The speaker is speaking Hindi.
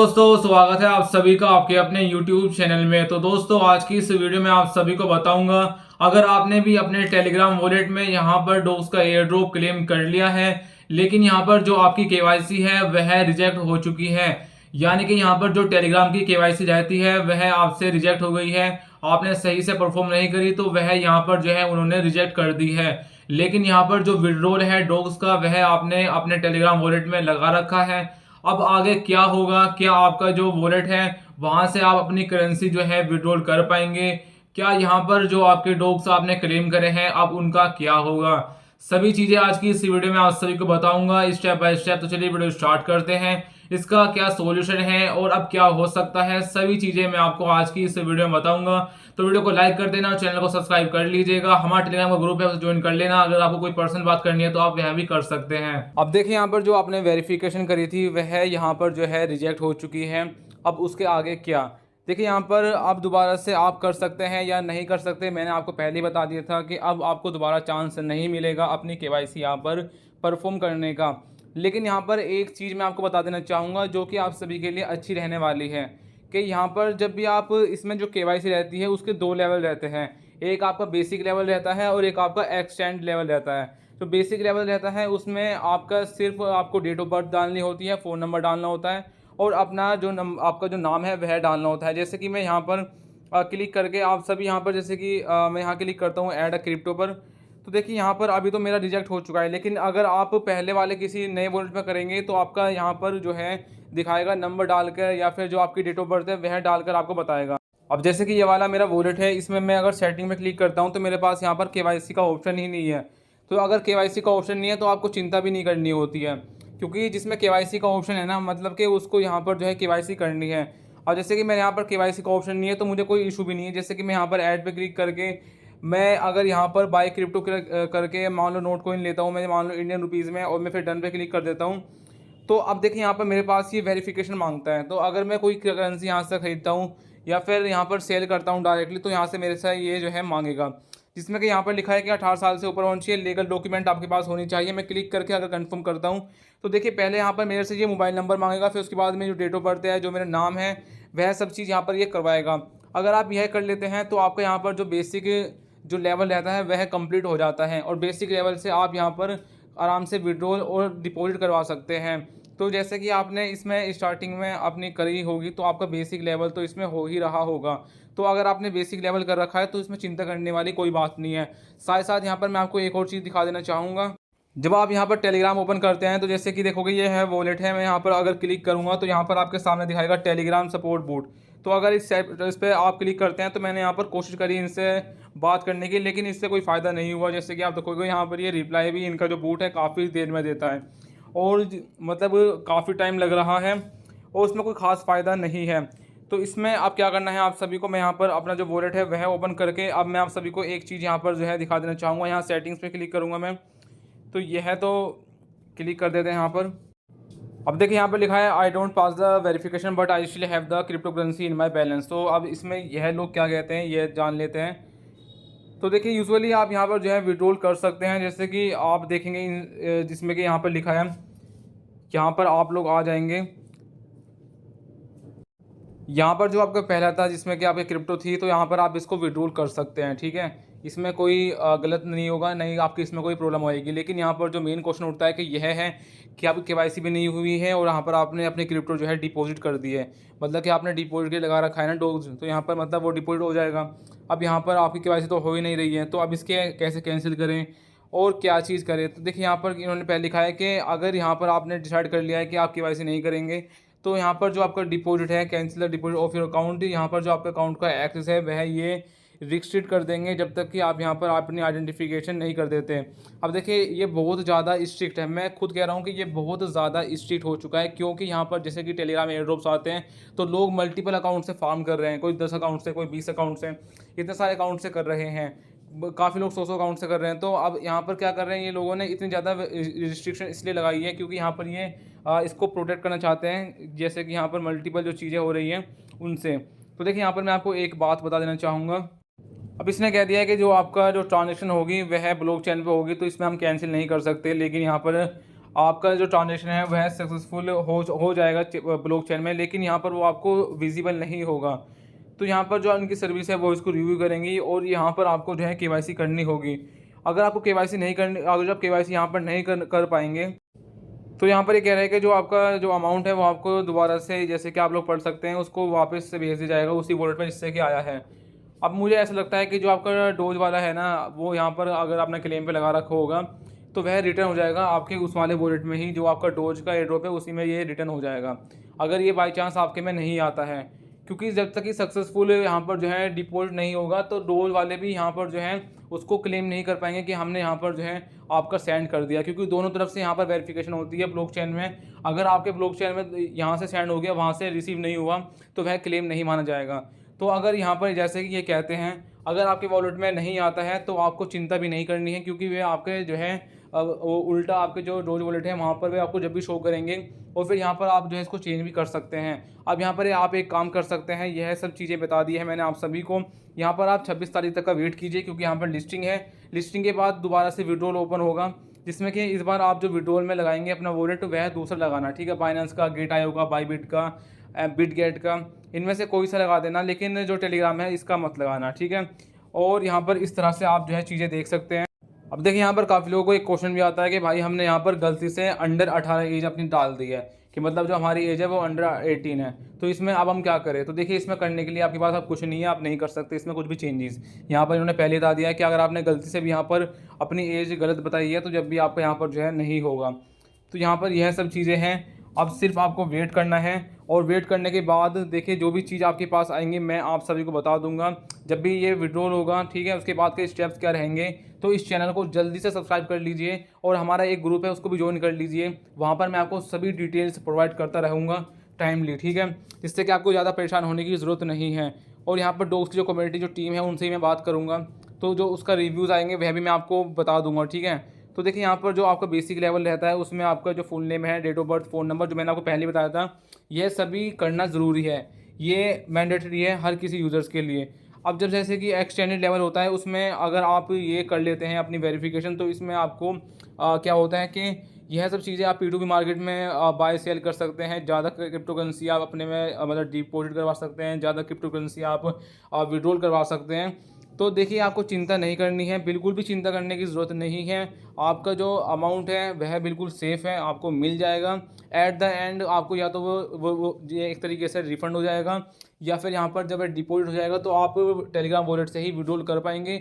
दोस्तों, स्वागत है आप सभी का आपके अपने YouTube चैनल में। तो दोस्तों, आज की इस वीडियो में आप सभी को बताऊंगा, अगर आपने भी अपने टेलीग्राम वॉलेट में यहाँ पर डोक्स का एयर ड्रॉप क्लेम कर लिया है, लेकिन यहाँ पर जो आपकी केवाईसी है वह रिजेक्ट हो चुकी है। यानी कि यहाँ पर जो टेलीग्राम की केवाईसी रहती है वह आपसे रिजेक्ट हो गई है, आपने सही से परफॉर्म नहीं करी तो वह यहाँ पर जो है उन्होंने रिजेक्ट कर दी है। लेकिन यहाँ पर जो विड्रॉल है डोक्स का वह आपने अपने टेलीग्राम वॉलेट में लगा रखा है। अब आगे क्या होगा, क्या आपका जो वॉलेट है वहां से आप अपनी करेंसी जो है विड्रॉल कर पाएंगे, क्या यहाँ पर जो आपके डॉग्स आपने क्लेम करे हैं अब उनका क्या होगा, सभी चीजें आज की इस वीडियो में आप सभी को बताऊंगा स्टेप बाय स्टेप। तो चलिए वीडियो स्टार्ट करते हैं, इसका क्या सॉल्यूशन है और अब क्या हो सकता है, सभी चीजें मैं आपको आज की इस वीडियो में बताऊंगा। तो वीडियो को लाइक कर देना, चैनल को सब्सक्राइब कर लीजिएगा, हमारा टेलीग्राम का ग्रुप है उसे ज्वाइन कर लेना। अगर आपको कोई पर्सनल बात करनी है तो आप वह भी कर सकते हैं। अब देखिए, यहाँ पर जो आपने वेरिफिकेशन करी थी वह यहाँ पर जो है रिजेक्ट हो चुकी है। अब उसके आगे क्या, देखिए यहाँ पर आप दोबारा से आप कर सकते हैं या नहीं कर सकते। मैंने आपको पहले ही बता दिया था कि अब आपको दोबारा चांस नहीं मिलेगा अपनी केवाईसी यहाँ पर परफॉर्म करने का। लेकिन यहाँ पर एक चीज़ मैं आपको बता देना चाहूँगा जो कि आप सभी के लिए अच्छी रहने वाली है, कि यहाँ पर जब भी आप इसमें जो केवाईसी रहती है उसके दो लेवल रहते हैं। एक आपका बेसिक लेवल रहता है और एक आपका एक्सटेंड लेवल रहता है। जो बेसिक लेवल रहता है उसमें आपका सिर्फ आपको डेट ऑफ बर्थ डालनी होती है, फ़ोन नंबर डालना होता है और अपना जो आपका जो नाम है वह डालना होता है। जैसे कि मैं यहाँ पर क्लिक करके आप सभी यहाँ पर, जैसे कि मैं यहाँ क्लिक करता हूँ ऐड अ क्रिप्टो पर, तो देखिए यहाँ पर अभी तो मेरा रिजेक्ट हो चुका है। लेकिन अगर आप पहले वाले किसी नए वॉलेट में करेंगे तो आपका यहाँ पर जो है दिखाएगा नंबर डालकर या फिर जो आपकी डेट ऑफ बर्थ है वह डालकर आपको बताएगा। अब जैसे कि ये वाला मेरा वॉलेट है, इसमें मैं अगर सेटिंग में क्लिक करता हूँ तो मेरे पास यहाँ पर केवाईसी का ऑप्शन ही नहीं है। तो अगर केवाईसी का ऑप्शन नहीं है तो आपको चिंता भी नहीं करनी होती है, क्योंकि जिसमें केवाईसी का ऑप्शन है ना, मतलब कि उसको यहाँ पर जो है केवाईसी करनी है। और जैसे कि मेरे यहाँ पर केवाईसी का ऑप्शन नहीं है तो मुझे कोई इशू भी नहीं है। जैसे कि मैं यहाँ पर ऐड पे क्लिक करके मैं अगर यहाँ पर बाय क्रिप्टो करके मान लो नोट कॉइन लेता हूँ मैं, मान लो इंडियन रुपीज़ में, और मैं फिर डन पे क्लिक कर देता हूँ, तो अब देखिए यहाँ पर मेरे पास ये वेरिफिकेशन मांगता है। तो अगर मैं कोई करेंसी यहाँ से खरीदता हूँ या फिर यहाँ पर सेल करता हूँ डायरेक्टली, तो यहाँ से मेरे से ये जो है मांगेगा, जिसमें कि यहाँ पर लिखा है कि 18 साल से ऊपर होनी चाहिए, लीगल डॉक्यूमेंट आपके पास होनी चाहिए। मैं क्लिक करके अगर कंफर्म करता हूँ तो देखिए पहले यहाँ पर मेरे से ये मोबाइल नंबर मांगेगा, फिर उसके बाद में जो डेट ऑफ बर्थ है, जो मेरा नाम है, वह सब चीज़ यहाँ पर ये करवाएगा। अगर आप यह कर लेते हैं तो आपका यहाँ पर जो बेसिक जो लेवल रहता है वह कंप्लीट हो जाता है और बेसिक लेवल से आप यहाँ पर आराम से विड्रॉल और डिपॉजिट करवा सकते हैं। तो जैसे कि आपने इसमें स्टार्टिंग में अपनी करी होगी तो आपका बेसिक लेवल तो इसमें हो ही रहा होगा। तो अगर आपने बेसिक लेवल कर रखा है तो इसमें चिंता करने वाली कोई बात नहीं है। साथ ही साथ यहाँ पर मैं आपको एक और चीज़ दिखा देना चाहूँगा। जब आप यहाँ पर टेलीग्राम ओपन करते हैं तो जैसे कि देखोगे ये है वॉलेट है, मैं यहाँ पर अगर क्लिक करूँगा तो यहाँ पर आपके सामने दिखाएगा टेलीग्राम सपोर्ट बूट। तो अगर इस पर आप क्लिक करते हैं तो मैंने यहाँ पर कोशिश करी इनसे बात करने की, लेकिन इससे कोई फ़ायदा नहीं हुआ। जैसे कि आप देखोगे यहाँ पर ये रिप्लाई भी इनका जो बूट है काफ़ी देर में देता है और मतलब काफ़ी टाइम लग रहा है और उसमें कोई ख़ास फ़ायदा नहीं है। तो इसमें आप क्या करना है, आप सभी को मैं यहाँ पर अपना जो वॉलेट है वह ओपन करके अब मैं आप सभी को एक चीज़ यहाँ पर जो है दिखा देना चाहूँगा। यहाँ सेटिंग्स पे क्लिक करूँगा मैं, तो यह है, तो क्लिक कर देते हैं यहाँ पर। अब देखिए यहाँ पर लिखा है I don't pass the verification but I still have the crypto currency in my balance. तो अब इसमें यह लोग क्या कहते हैं ये जान लेते हैं। तो देखिए यूजुअली आप यहाँ पर जो है विड्रॉल कर सकते हैं, जैसे कि आप देखेंगे जिसमें कि यहाँ पर लिखा है, यहाँ पर आप लोग आ जाएंगे, यहाँ पर जो आपका पहला था जिसमें कि आपकी क्रिप्टो थी, तो यहाँ पर आप इसको विड्रॉल कर सकते हैं। ठीक है, इसमें कोई गलत नहीं होगा, नहीं आपकी इसमें कोई प्रॉब्लम होएगी। लेकिन यहाँ पर जो मेन क्वेश्चन उठता है कि यह है कि आपकी केवाईसी भी नहीं हुई है और यहाँ पर आपने अपनी क्रिप्टो जो है डिपॉजिट कर दी है, मतलब कि आपने डिपॉजिट के लगा रखा है ना डॉग्स, तो यहाँ पर मतलब वो डिपॉजिट हो जाएगा। अब यहाँ पर आपकी केवाईसी तो हो ही नहीं रही है, तो अब इसके कैसे कैंसिल करें और क्या चीज़ करें। तो देखिए यहाँ पर इन्होंने पहले लिखा है कि अगर यहाँ पर आपने डिसाइड कर लिया है कि आप केवाईसी नहीं करेंगे तो यहाँ पर जो आपका डिपॉजिट है, cancel the deposit of your account, यहाँ पर जो आपका अकाउंट का एक्सेस है वह ये रिस्ट्रिक्ट कर देंगे जब तक कि आप यहाँ पर अपनी आइडेंटिफिकेशन नहीं कर देते। अब देखिए ये बहुत ज़्यादा स्ट्रिक्ट है, मैं खुद कह रहा हूँ कि ये बहुत ज़्यादा स्ट्रिक्ट हो चुका है, क्योंकि यहाँ पर जैसे कि टेलीग्राम एयर ड्रॉप्स आते हैं तो लोग मल्टीपल अकाउंट से फार्म कर रहे हैं, कोई 10 अकाउंट से, कोई 20 अकाउंट से, इतने सारे अकाउंट से कर रहे हैं, काफ़ी लोग 100 अकाउंट से कर रहे हैं। तो अब यहाँ पर क्या कर रहे हैं ये लोगों ने, इतनी ज़्यादा रिस्ट्रिक्शन इसलिए लगाई है क्योंकि यहाँ पर ये इसको प्रोटेक्ट करना चाहते हैं, जैसे कि यहाँ पर मल्टीपल जो चीज़ें हो रही हैं उनसे। तो देखिए यहाँ पर मैं आपको एक बात बता देना चाहूँगा। अब इसने कह दिया है कि जो आपका जो ट्रांजेक्शन होगी वह ब्लॉकचेन पे होगी, तो इसमें हम कैंसिल नहीं कर सकते। लेकिन यहाँ पर आपका जो ट्रांजेक्शन है वह सक्सेसफुल हो जाएगा ब्लॉकचेन में, लेकिन यहाँ पर वो आपको विजिबल नहीं होगा। तो यहाँ पर जो उनकी सर्विस है वो इसको रिव्यू करेंगी और यहाँ पर आपको जो है केवाईसी करनी होगी। अगर आपको केवाईसी नहीं करनी, अगर आप केवाईसी यहाँ पर नहीं कर पाएंगे, तो यहाँ पर ये कह रहा है कि जो आपका जो अमाउंट है वो आपको दोबारा से, जैसे कि आप लोग पढ़ सकते हैं, उसको वापस से भेज दिया जाएगा उसी वॉलेट में जिससे कि आया है। अब मुझे ऐसा लगता है कि जो आपका डोज वाला है ना, वो यहाँ पर अगर आपने क्लेम पे लगा रखा होगा तो वह रिटर्न हो जाएगा आपके उस वाले वॉलेट में ही, जो आपका डोज का एयर ड्रॉप है उसी में ये रिटर्न हो जाएगा, अगर ये बाई चांस आपके में नहीं आता है। क्योंकि जब तक कि सक्सेसफुल यहाँ पर जो है डिपॉजिट नहीं होगा तो डोज वाले भी यहाँ पर जो है उसको क्लेम नहीं कर पाएंगे कि हमने यहाँ पर जो है आपका सेंड कर दिया, क्योंकि दोनों तरफ से यहाँ पर वेरिफिकेशन होती है ब्लॉकचेन में। अगर आपके ब्लॉकचेन में यहाँ से सेंड हो गया, वहाँ से रिसीव नहीं हुआ, तो वह क्लेम नहीं माना जाएगा। तो अगर यहाँ पर जैसे कि ये कहते हैं, अगर आपके वॉलेट में नहीं आता है तो आपको चिंता भी नहीं करनी है, क्योंकि वे आपके जो है वो उल्टा आपके जो डोज वॉलेट है वहाँ पर वे आपको जब भी शो करेंगे, और फिर यहाँ पर आप जो है इसको चेंज भी कर सकते हैं। अब यहाँ पर आप एक काम कर सकते हैं, यह सब चीज़ें बता दी है मैंने आप सभी को। यहाँ पर आप 26 तारीख तक का वेट कीजिए, क्योंकि यहाँ पर लिस्टिंग है। लिस्टिंग के बाद दोबारा से विड्रॉल ओपन होगा, जिसमें कि इस बार आप जो विड्रॉल में लगाएंगे अपना वॉलेट वह दूसरा लगाना, ठीक है। बाइनेंस का, गेट आयो का, बाईबिट का, बिटगेट का, इनमें से कोई सा लगा देना, लेकिन जो टेलीग्राम है इसका मत लगाना, ठीक है। और यहाँ पर इस तरह से आप जो है चीज़ें देख सकते हैं। अब देखिए यहाँ पर काफ़ी लोगों को एक क्वेश्चन भी आता है कि भाई हमने यहाँ पर गलती से अंडर 18 एज अपनी डाल दी है, कि मतलब जो हमारी एज है वो अंडर 18 है, तो इसमें अब हम क्या करें। तो देखिए इसमें करने के लिए आपके पास अब कुछ नहीं है, आप नहीं कर सकते इसमें कुछ भी चेंजेस। यहाँ पर इन्होंने पहले बता दिया है कि अगर आपने गलती से भी यहाँ पर अपनी एज गलत बताई है तो जब भी आपका यहाँ पर जो है नहीं होगा। तो यहाँ पर यह सब चीज़ें हैं। अब सिर्फ आपको वेट करना है, और वेट करने के बाद देखिए जो भी चीज़ आपके पास आएंगी मैं आप सभी को बता दूंगा जब भी ये विड्रॉल होगा, ठीक है। उसके बाद के स्टेप्स क्या रहेंगे, तो इस चैनल को जल्दी से सब्सक्राइब कर लीजिए, और हमारा एक ग्रुप है उसको भी ज्वाइन कर लीजिए। वहाँ पर मैं आपको सभी डिटेल्स प्रोवाइड करता रहूँगा टाइमली, ठीक है, जिससे कि आपको ज़्यादा परेशान होने की ज़रूरत नहीं है। और यहाँ पर डोक्स की जो कम्युनिटी जो टीम है उनसे ही मैं बात करूँगा, तो जो उसका रिव्यूज़ आएंगे वह भी मैं आपको बता दूंगा, ठीक है। तो देखिए यहाँ पर जो आपका बेसिक लेवल रहता है उसमें आपका जो फुल नेम है, date of birth, phone number, जो मैंने आपको पहले बताया था, यह सभी करना ज़रूरी है। ये मैंडेटरी है हर किसी यूज़र्स के लिए। अब जब जैसे कि एक्सटेंडेड लेवल होता है, उसमें अगर आप ये कर लेते हैं अपनी वेरिफिकेशन, तो इसमें आपको क्या होता है कि यह सब चीज़ें आप P2P मार्केट में बाय सेल कर सकते हैं। ज़्यादा क्रिप्टो करेंसी आप अपने में मतलब डिपॉजिट करवा सकते हैं, ज़्यादा क्रिप्टो करेंसी आप विड्रॉल करवा सकते हैं। तो देखिए आपको चिंता नहीं करनी है, बिल्कुल भी चिंता करने की ज़रूरत नहीं है। आपका जो अमाउंट है वह बिल्कुल सेफ़ है, आपको मिल जाएगा। एट द एंड आपको या तो वो ये एक तरीके से रिफ़ंड हो जाएगा, या फिर यहाँ पर जब डिपॉजिट हो जाएगा तो आप टेलीग्राम वॉलेट से ही विड्रॉल कर पाएंगे।